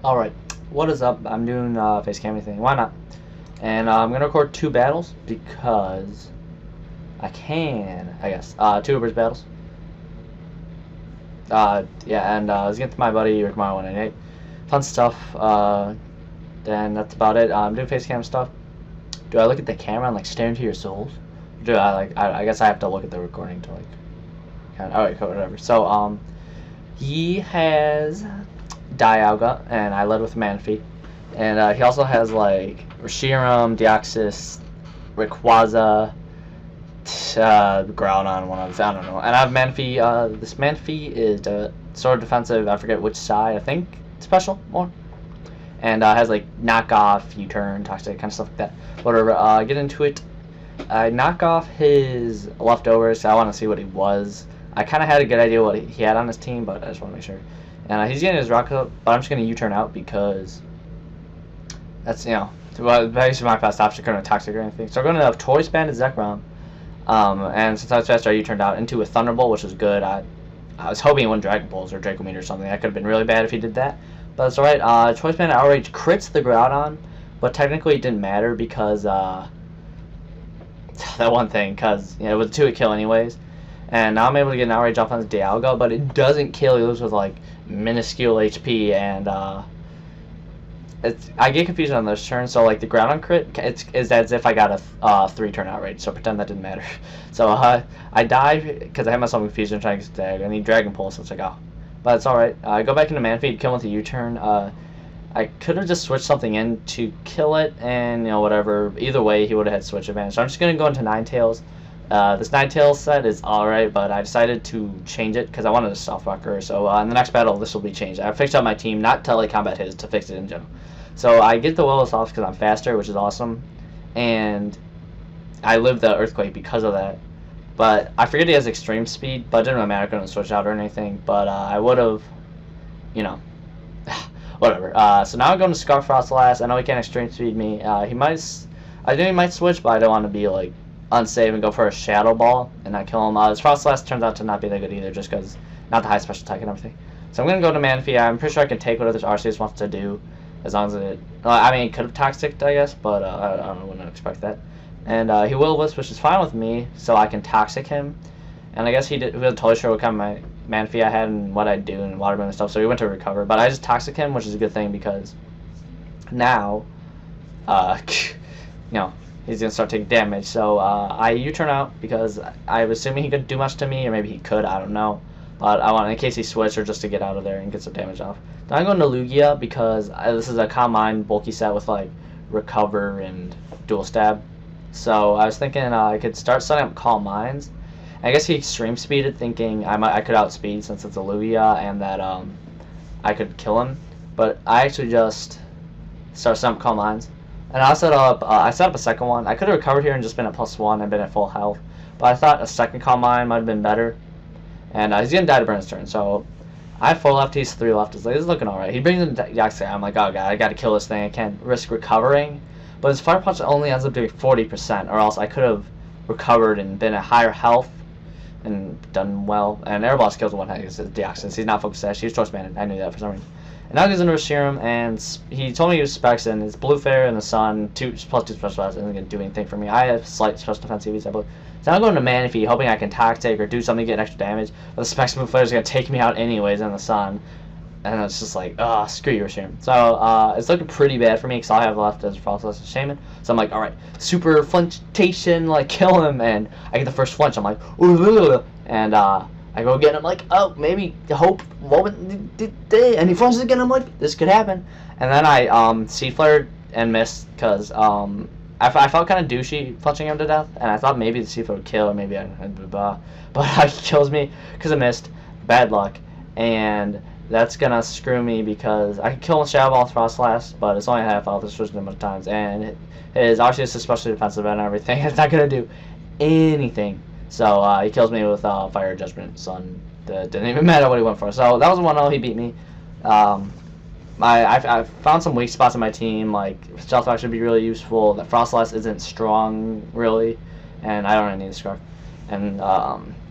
Alright, what is up? I'm doing face cam thing. Why not? And I'm going to record 2 battles because I can, I guess. 2 Uber's battles. Yeah, and I was getting to my buddy, Rick Mario 188. Fun stuff. Then that's about it. I'm doing face cam stuff. Do I look at the camera and like stare into your souls? Do I like, I guess I have to look at the recording to like, kind of, alright, cool, whatever. So, he has Dialga, and I led with Manphy. And he also has like Reshiram, Deoxys, Rayquaza, Groudon, one of those, I don't know. And I have Manphy. This Manphy is sort of defensive. I forget which side. I think special more. And has like knockoff, U-turn, toxic, kind of stuff like that. Whatever. Get into it. I knock off his leftovers. So I want to see what he was. I kind of had a good idea what he had on his team, but I just want to make sure. And he's getting his rock up, but I'm just going to U-turn out because that's, you know, basically my fast option, couldn't toxic or anything. So I'm going to have Toy Span to Zekrom. And since I was faster, I U-turned out into a Thunderbolt, which was good. I was hoping he wouldn't Dragon Balls or Draco Meteor or something. That could have been really bad if he did that. But it's alright. Toy Span outrage crits the Groudon, but technically it didn't matter because that one thing, because you know, it was a 2-hit kill anyways. And now I'm able to get an outrage off on his Dialga, but it doesn't kill. He lives with like minuscule HP, and I get confused on those turns. So like the Groudon crit, is as if I got a 3-turn outrage. So pretend that didn't matter. So I die because I had myself confused and trying to get Dag. I need Dragon Pulse. So it's like, oh, but it's all right. I go back into Manphy, kill with a U-turn. I could have just switched something in to kill it, and you know whatever. Either way, he would have had switch advantage. So I'm just gonna go into Ninetales. This Ninetales set is alright, but I decided to change it because I wanted a Soft Rocker. So in the next battle, this will be changed. I fixed up my team, not to like combat his, to fix it in general. So I get the Willis off because I'm faster, which is awesome, and I live the Earthquake because of that. But I forget he has extreme speed, but it didn't really matter. I couldn't switch out or anything. But I would have, you know, whatever. So now I'm going to Scarf Frostlass. I know he can't extreme speed me. He might, I think he might switch, but I don't want to be like unsafe and go for a Shadow Ball and not kill him. This Frostlass turns out to not be that good either, just because not the high special attack and everything. So I'm going to go to Manphy. I'm pretty sure I can take whatever this Arceus wants to do, as long as it, I mean, it could have Toxic, I guess, but I don't know, wouldn't expect that. And he Will-O-Wisp, which is fine with me, so I can Toxic him. And I guess he wasn't totally sure what kind of Manphy I had and what I'd do and Water Moon and stuff, so he went to Recover. But I just Toxic him, which is a good thing because now, you know, he's going to start taking damage. So I U-turn out because I was assuming he couldn't do much to me, or maybe he could, I don't know. But I want, in case he switched, or just to get out of there and get some damage off. Then I'm going to Lugia because this is a Calm Mind bulky set with like Recover and Dual Stab. So I was thinking I could start setting up Calm Minds. I guess he extreme speeded, thinking I could outspeed since it's a Lugia and that I could kill him. But I actually just started setting up Calm Minds. And I set up a second one. I could have recovered here and just been at +1 and been at full health. But I thought a second Calm Mind might have been better. And he's going to die to burn his turn. So I have 4 left, he's 3 left. It's like, this is looking alright. He brings in Deoxys. I'm like, oh god, I got to kill this thing. I can't risk recovering. But his Fire Punch only ends up doing 40%, or else I could have recovered and been at higher health and done well. And Air Blast kills one hit because it's Deoxys. He's not focused sash. He's Choice Banded. I knew that for some reason. And now he's into Reshiram, and he told me he was Specs, and it's Blue Fairy in the Sun, +2 special defense isn't going to do anything for me. I have slight special defense CVs, I believe. So now I'm going to Manphy, hoping I can Toxic or do something to get extra damage. But the Specs Blue Fairy is going to take me out anyways in the Sun. And it's just like, oh, screw you, Reshiram. So it's looking pretty bad for me because all I have left is Frostless and Shaman. So I'm like, alright, super flinchation, like, kill him. And I get the first flinch. I'm like, ooh, and I go again. I'm like, oh, maybe hope. And he flinches again. I'm like, this could happen. And then I Seed Flare and missed because I felt kind of douchey flinching him to death. And I thought maybe the Seed Flare would kill, or maybe but he kills me because I missed. Bad luck. And that's gonna screw me because I can kill him with Shadow Ball with Frostlass, but it's only half health. It's switched a bunch of times, and his Arceus is especially defensive and everything. It's not gonna do anything. So he kills me with Fire Judgment Sun. Didn't even matter what he went for. So that was a 1-0. He beat me. I found some weak spots in my team. Like Stealth Rock should be really useful. That Frostlass isn't strong really, and I don't really need a Scarf. And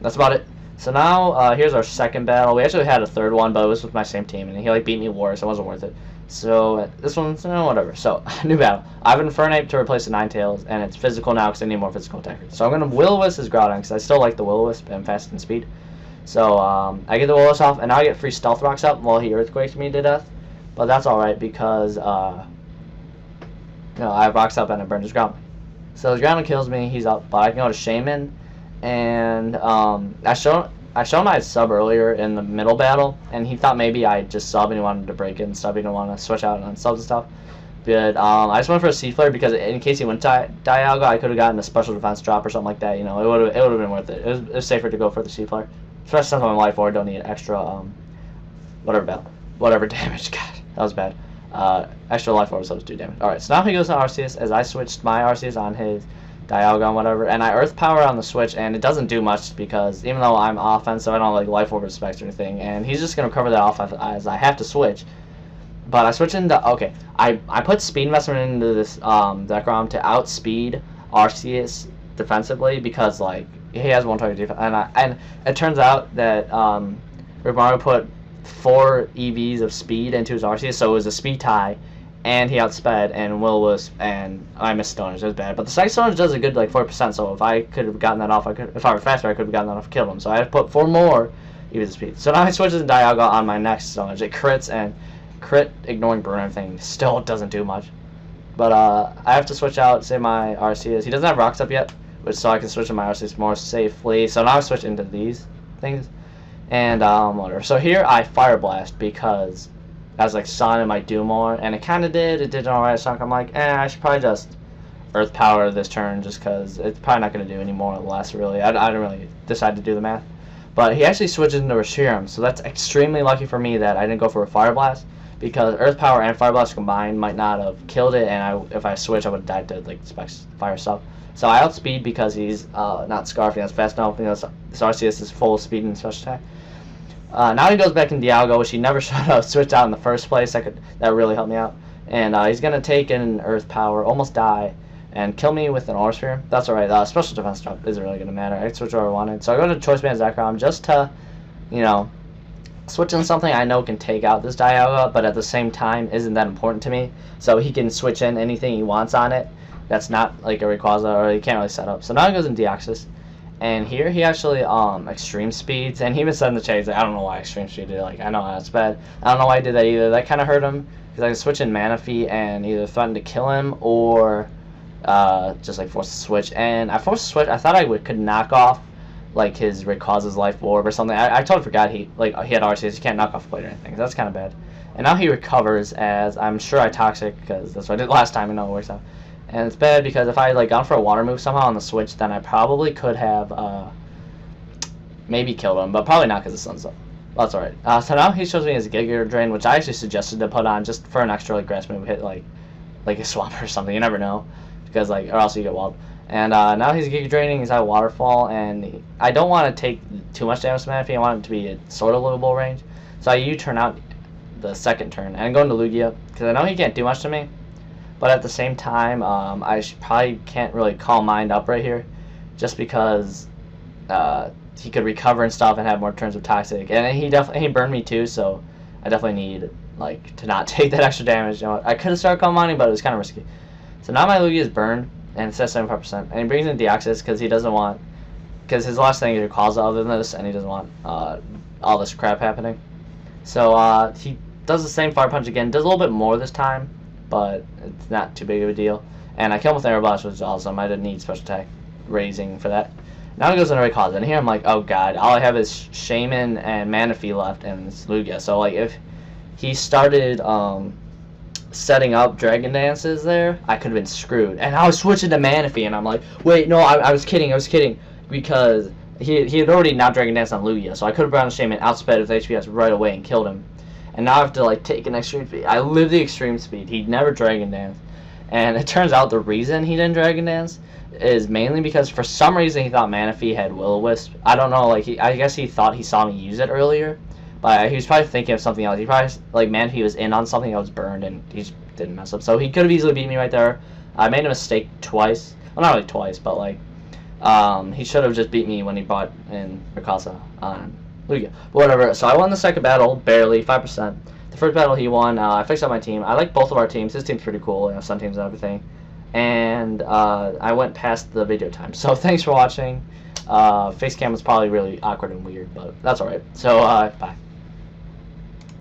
that's about it. So now, here's our second battle. We actually had a third one, but it was with my same team, and he like beat me worse. It wasn't worth it. So this one's whatever. So new battle. I have an Infernape to replace the Ninetales, and it's physical now because I need more physical attackers. So I'm gonna Will-O-Wisp his Groudon because I still like the Will-O-Wisp and fast and speed. So I get the Will-O-Wisp off, and now I get free Stealth Rocks up while he Earthquakes me to death. But that's all right because I have Rocks up and I burned his Groudon. So his Groudon kills me. He's up, but I can go to Shaman. And I showed him I had sub earlier in the middle battle, and he thought maybe I just sub and he wanted to break it and stuff. He didn't want to switch out on subs and stuff. But I just went for a C Flare because in case he went Dialga, I could have gotten a special defense drop or something like that. You know, it would have been worth it. It was safer to go for the C Flare, especially since I'm life orb. Don't need extra whatever damage. God, that was bad. Extra life orb, so it's 2 damage. All right, so now he goes to Arceus as I switched my Arceus on his Dialga, whatever, and I Earth Power on the switch, and it doesn't do much because even though I'm offensive, I don't like Life Orb Respect or anything, and he's just gonna cover that off as I have to switch. But I switch into I put Speed Investment into this Zekrom to outspeed Arceus defensively because like he has 1 target defense, and it turns out that Rimaru put 4 EVs of speed into his Arceus, so it was a speed tie. And he outsped, and Will-O-Wisp, and I missed Stoners. It was bad. But the Psychic Stoners does a good, like, 4%, so if I could have gotten that off, if I were faster, I could have gotten that off and killed him. So I had to put 4 more EVs of speed. So now I switches to Dialga on my next Stoners. It crits, and crit, ignoring burn and everything, still doesn't do much. But I have to switch out, say, my Arceus. He doesn't have Rocks up yet, so I can switch to my Arceus more safely. So now I switch into these things. And, whatever. So here I Fire Blast because I was like, Sun, it might do more, and it kind of did. It did alright. So I'm like, I should probably just Earth Power this turn just because it's probably not going to do any more or less, really. I didn't really decide to do the math. But he actually switches into Reshiram, so that's extremely lucky for me that I didn't go for a Fire Blast because Earth Power and Fire Blast combined might not have killed it, and if I switched, I would have died to like fire stuff. So I outspeed because he's not Scarfing, that's fast enough. You know, so Arceus is full speed and special attack. Now he goes back in Dialga, which he never should have switched out in the first place. That really helped me out. And he's going to take an Earth Power, almost die, and kill me with an Aura Sphere. That's alright. Special defense drop isn't really going to matter. I can switch where I wanted. So I go to Choice Band Zekrom just to, you know, switch in something I know can take out this Dialga, but at the same time isn't that important to me. So he can switch in anything he wants on it. That's not like a Rayquaza, or he can't really set up. So now he goes in Deoxys. And here he actually extreme speeds, and he even said in the chat, he's like, I don't know why extreme speed did it. Like, I know that's bad. I don't know why he did that either. That kind of hurt him because I can switch in Manaphy and either threaten to kill him or just like force a switch. And I forced a switch. I thought I could knock off like his Rayquaza's Life Orb or something. I totally forgot he had Arceus. You can't knock off plate or anything. So that's kind of bad. And now he recovers as I'm sure I Toxic because that's what I did last time. You know, it works out. And it's bad because if I had like gone for a water move somehow on the switch, then I probably could have maybe killed him, but probably not because the sun's up. Well, that's alright. So now he shows me his Giga Drain, which I actually suggested to put on just for an extra like grass move hit, like a swamp or something. You never know, because or else you get walled. And now he's Giga Draining. He's at Waterfall, and I don't want to take too much damage to Manaphy. I want him to be a sort of livable range. So I U-turn out the second turn and go into Lugia because I know he can't do much to me. But at the same time, I probably can't really call Mind up right here, just because he could recover and stuff and have more turns of Toxic. And he burned me too, so I definitely need like to not take that extra damage. You know, I could have started Calm Minding, but it was kind of risky. So now my Lugia is burned, and it says 75%. And he brings in Deoxys because he doesn't want, because his last thing is Rayquaza other than this, and he doesn't want all this crap happening. So he does the same Fire Punch again, does a little bit more this time, but it's not too big of a deal. And I kill him with Air Blast, which is awesome. I didn't need special attack raising for that. Now he goes into Rayquaza, and here I'm like, oh god, all I have is Shaman and Manaphy left, and it's Lugia. So like, if he started setting up Dragon Dances there, I could have been screwed. And I was switching to Manaphy, and I'm like, wait, no, I was kidding, because he had already not Dragon Dance on Lugia, so I could have brought in Shaman, outsped with HPS right away and killed him. And now I have to like take an extreme speed. I live the extreme speed. He never Dragon Dance. And it turns out the reason he didn't Dragon Dance is mainly because for some reason he thought Manaphy had Will-O-Wisp. I don't know, like I guess he thought he saw me use it earlier. But he was probably thinking of something else. He probably, like, Manaphy was in on something that was burned and he just didn't mess up. So he could have easily beat me right there. I made a mistake twice. Well, not really twice, but like He should have just beat me when he bought in Mikasa on Lugia. But whatever. So I won the second battle, barely, 5%. The first battle he won, I fixed up my team. I like both of our teams. His team's pretty cool, Sun teams and everything. And I went past the video time. So thanks for watching. Facecam was probably really awkward and weird, but that's alright. So, bye.